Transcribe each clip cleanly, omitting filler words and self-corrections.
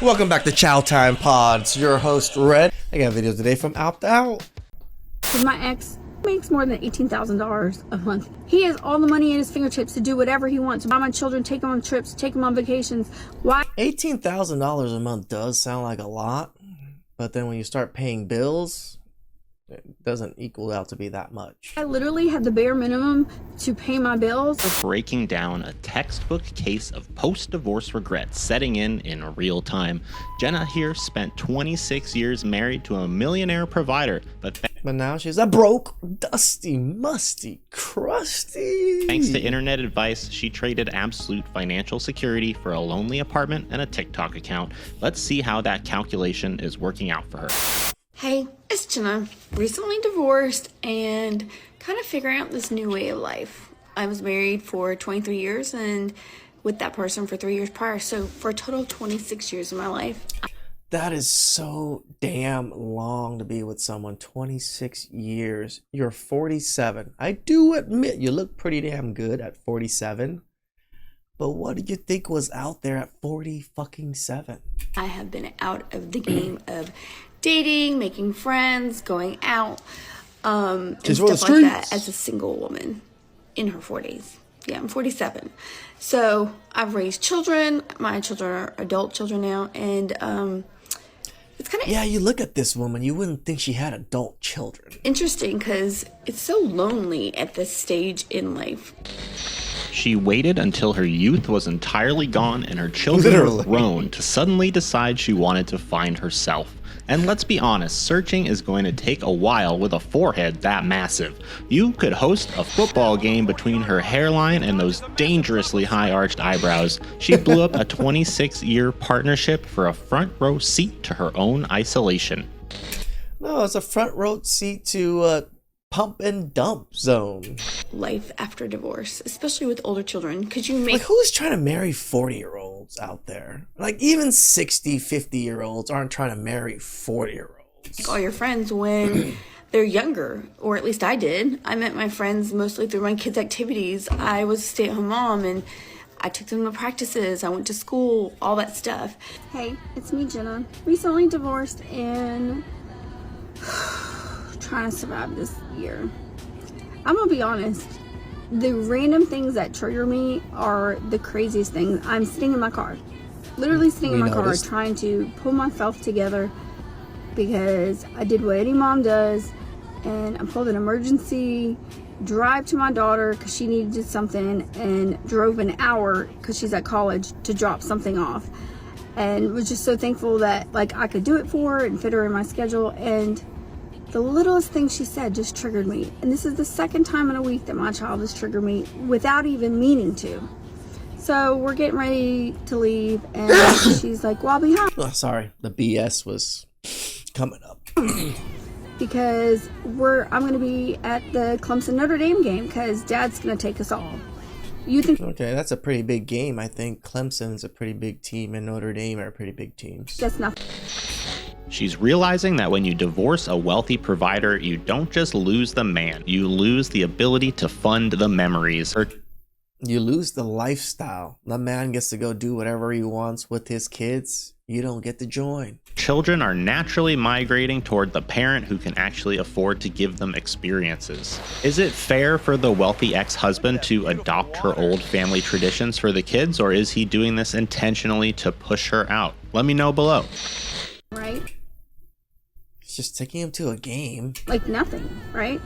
Welcome back to Chow Time Pods. Your host Red. I got a video today from Opt Out. My ex makes more than $18,000 a month. He has all the money at his fingertips to do whatever he wants. Buy my children, take them on trips, take them on vacations. Why? $18,000 a month does sound like a lot, but then when you start paying bills, it doesn't equal out to be that much. I literally had the bare minimum to pay my bills. Breaking down a textbook case of post-divorce regret setting in real time. Jenna here spent 26 years married to a millionaire provider, but now she's a broke, dusty, musty, crusty. thanks to internet advice, she traded absolute financial security for a lonely apartment and a TikTok account. Let's see how that calculation is working out for her. Hey, it's Jenna. Recently divorced and kind of figuring out this new way of life. I was married for 23 years and with that person for 3 years prior. So for a total of 26 years of my life. That is so damn long to be with someone. 26 years. You're 47. I do admit you look pretty damn good at 47. But what do you think was out there at 47? I have been out of the game of dating, making friends, going out, and stuff like that as a single woman in her 40s. Yeah, I'm 47. So I've raised children. My children are adult children now, and it's kind of... Yeah, you look at this woman, you wouldn't think she had adult children. Interesting, because it's so lonely at this stage in life. She waited until her youth was entirely gone and her children were grown to suddenly decide she wanted to find herself. And let's be honest, searching is going to take a while with a forehead that massive. You could host a football game between her hairline and those dangerously high-arched eyebrows. She blew up a 26-year partnership for a front row seat to her own isolation. No, it's a front row seat to pump and dump zone. Life after divorce, especially with older children. Could you make... Like, who's trying to marry 40-year-olds out there? Like, even 60, 50-year-olds aren't trying to marry 40-year-olds. all your friends when they're younger, or at least I did. I met my friends mostly through my kids' activities. I was a stay-at-home mom, and I took them to practices. I went to school, all that stuff. Hey, it's me, Jenna. Recently divorced and trying to survive this year. I'm gonna be honest. The random things that trigger me are the craziest things. I'm sitting in my car, literally sitting in my car, trying to pull myself together because I did what any mom does, and I pulled an emergency drive to my daughter because she needed something, and drove an hour because she's at college to drop something off, and was just so thankful that like I could do it for her and fit her in my schedule. And the littlest thing she said just triggered me. And this is the second time in a week that my child has triggered me without even meaning to. So we're getting ready to leave, and she's like, well, I'll be home. Oh, sorry, the BS was coming up. Because I'm going to be at the Clemson Notre Dame game because Dad's going to take us all. You think... Okay, that's a pretty big game. I think Clemson's a pretty big team and Notre Dame are pretty big teams. That's nothing. She's realizing that when you divorce a wealthy provider, you don't just lose the man, you lose the ability to fund the memories. You lose the lifestyle. The man gets to go do whatever he wants with his kids. You don't get to join. Children are naturally migrating toward the parent who can actually afford to give them experiences. Is it fair for the wealthy ex-husband to adopt her old family traditions for the kids, or is he doing this intentionally to push her out? Let me know below. Right? Just taking him to a game. Like nothing, right?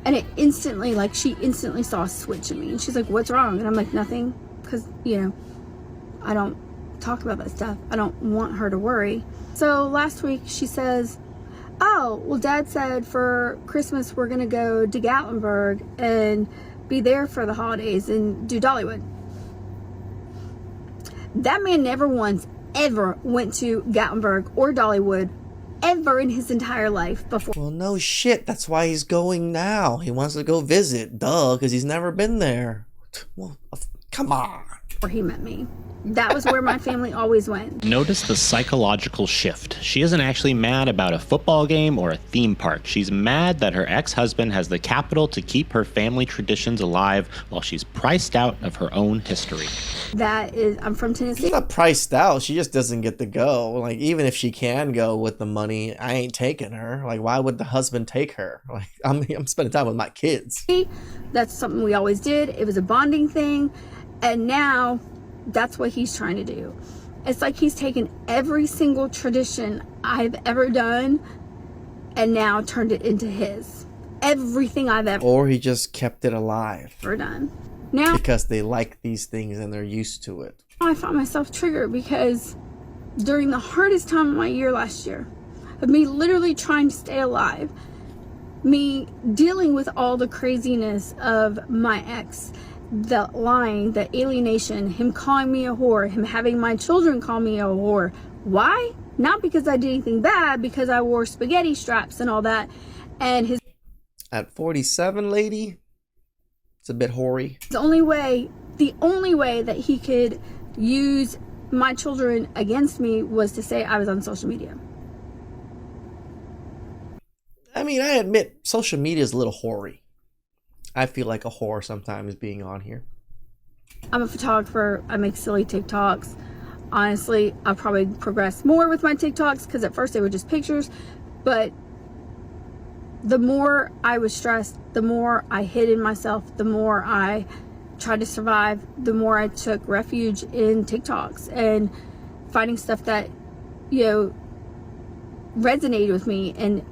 And it instantly, like, she instantly saw a switch in me. And she's like, what's wrong? And I'm like, nothing. Because, you know, I don't talk about that stuff. I don't want her to worry. So last week she says, oh, well, Dad said for Christmas we're going to go to Gatlinburg and be there for the holidays and do Dollywood. That man never once ever went to Gatlinburg or Dollywood ever in his entire life before. Well, no shit. That's why he's going now. He wants to go visit. Duh, because he's never been there. Well, come on. where he met me. That was where my family always went. Notice the psychological shift. She isn't actually mad about a football game or a theme park. She's mad that her ex-husband has the capital to keep her family traditions alive while she's priced out of her own history. That is, I'm from Tennessee. She's not priced out. She just doesn't get to go. Like, even if she can go with the money, I ain't taking her. Like, why would the husband take her? Like, I'm spending time with my kids. That's something we always did. It was a bonding thing. And now that's what he's trying to do. It's like he's taken every single tradition I've ever done and now turned it into his. Everything I've Or he just kept it alive. ever done. Now, Because they like these things and they're used to it. I find myself triggered because during the hardest time of my year last year, of me literally trying to stay alive, me dealing with all the craziness of my ex, the lying, the alienation, him calling me a whore, him having my children call me a whore. Why? Not because I did anything bad, because I wore spaghetti straps and all that. And his At 47, lady, it's a bit hoary. the only way that he could use my children against me was to say I was on social media. I mean, I admit social media is a little hoary. I feel like a whore sometimes being on here. I'm a photographer. I make silly TikToks. Honestly, I'll probably progress more with my TikToks because at first they were just pictures. But the more I was stressed, the more I hid in myself, the more I tried to survive, the more I took refuge in TikToks and finding stuff that, you know, resonated with me. And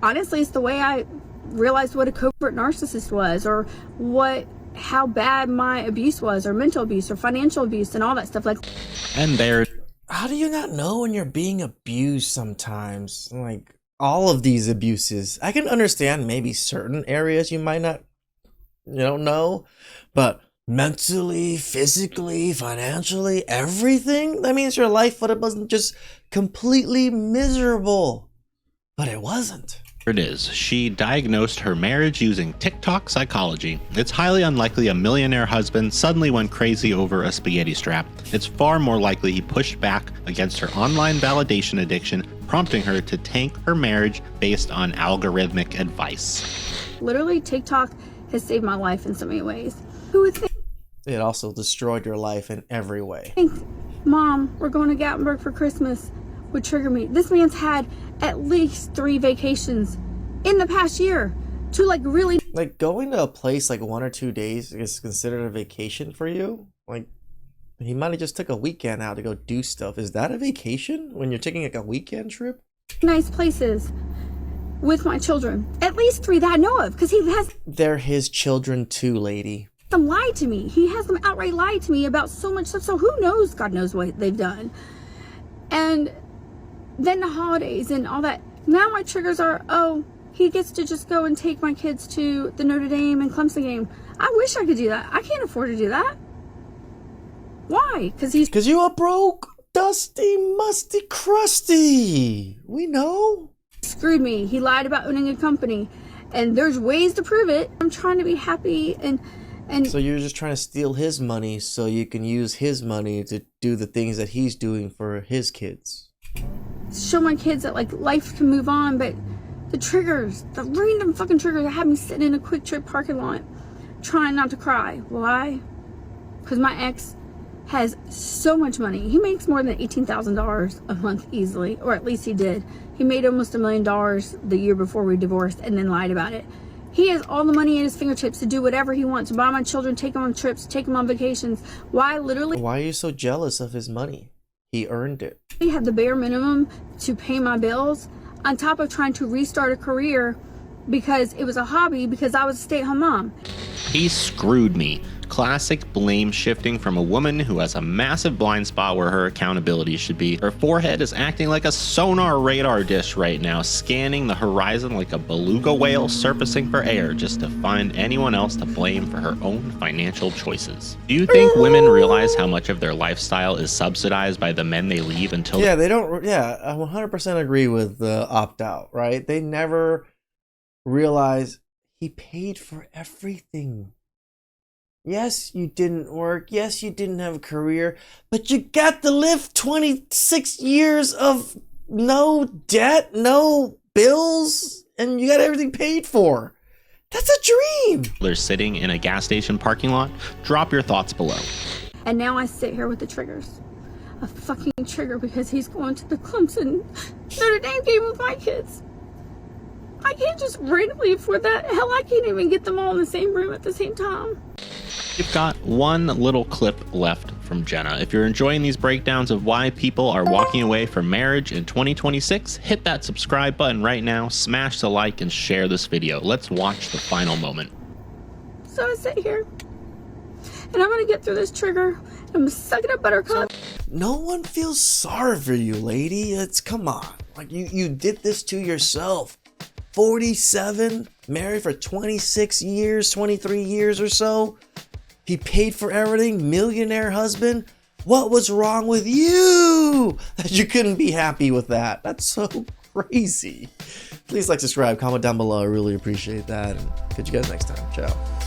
honestly, it's the way I realized what a covert narcissist was, or how bad my abuse was, or mental abuse, or financial abuse, and all that stuff. Like, And there, How do you not know when you're being abused sometimes? Like, all of these abuses. I can understand maybe certain areas you might not, know, but mentally, physically, financially, everything? That means your life wasn't just completely miserable. But it wasn't. it is. She diagnosed her marriage using TikTok psychology. It's highly unlikely a millionaire husband suddenly went crazy over a spaghetti strap. It's far more likely he pushed back against her online validation addiction, prompting her to tank her marriage based on algorithmic advice. literally, TikTok has saved my life in so many ways. Who would It also destroyed your life in every way. think, Mom, we're going to Gatlinburg for Christmas, would trigger me? This man's had at least 3 vacations in the past year to like really. Like, going to a place like 1 or 2 days is considered a vacation for you? Like, he might have just took a weekend out to go do stuff. Is that a vacation when you're taking like a weekend trip? Nice places with my children. At least 3 that I know of, because he has They're his children too, lady. them lie to me. He has them outright lie to me about so much stuff. So who knows? God knows what they've done. And then the holidays and all that. Now my triggers are, oh, he gets to just go and take my kids to the Notre Dame and Clemson game. I wish I could do that. I can't afford to do that. Why? Because you are broke, dusty, musty, crusty. We know. screwed me. He lied about owning a company. And there's ways to prove it. I'm trying to be happy and So you're just trying to steal his money so you can use his money to do the things that he's doing for his kids. show my kids that like life can move on. But the triggers, the random fucking triggers that have me sitting in a Quick Trip parking lot trying not to cry. Why? Because my ex has so much money. He makes more than $18,000 a month easily, or at least he did. He made almost $1 million the year before we divorced and then lied about it. He has all the money at his fingertips to do whatever he wants, to buy my children, take them on trips, take them on vacations. Why? Literally, Why are you so jealous of his money? He earned it. I have the bare minimum to pay my bills, on top of trying to restart a career because it was a hobby, because I was a stay-at-home mom. He screwed me. Classic blame shifting from a woman who has a massive blind spot where her accountability should be. Her forehead is acting like a sonar radar dish right now, scanning the horizon like a beluga whale surfacing for air just to find anyone else to blame for her own financial choices. Do you think women realize how much of their lifestyle is subsidized by the men they leave until... Yeah, they don't. Yeah, I 100% agree with the opt-out, right? They never realize he paid for everything. Yes, you didn't work. Yes, you didn't have a career, but you got to live 26 years of no debt, no bills, and you got everything paid for. That's a dream. They're sitting in a gas station parking lot. Drop your thoughts below. And now I sit here with the triggers. A fucking trigger because he's going to the Clemson Notre Dame game with my kids. I can't just randomly for that. Hell, I can't even get them all in the same room at the same time. You've got one little clip left from Jenna. If you're enjoying these breakdowns of why people are walking away from marriage in 2026, hit that subscribe button right now, smash the like, and share this video. Let's watch the final moment. So I sit here, and I'm gonna get through this trigger. I'm sucking up buttercup. No one feels sorry for you, lady. Come on. Like you did this to yourself. 47, married for 26 years, 23 years or so. He paid for everything, millionaire husband. What was wrong with you that you couldn't be happy with that? That's so crazy. Please like, subscribe, comment down below. I really appreciate that. And catch you guys next time. Ciao.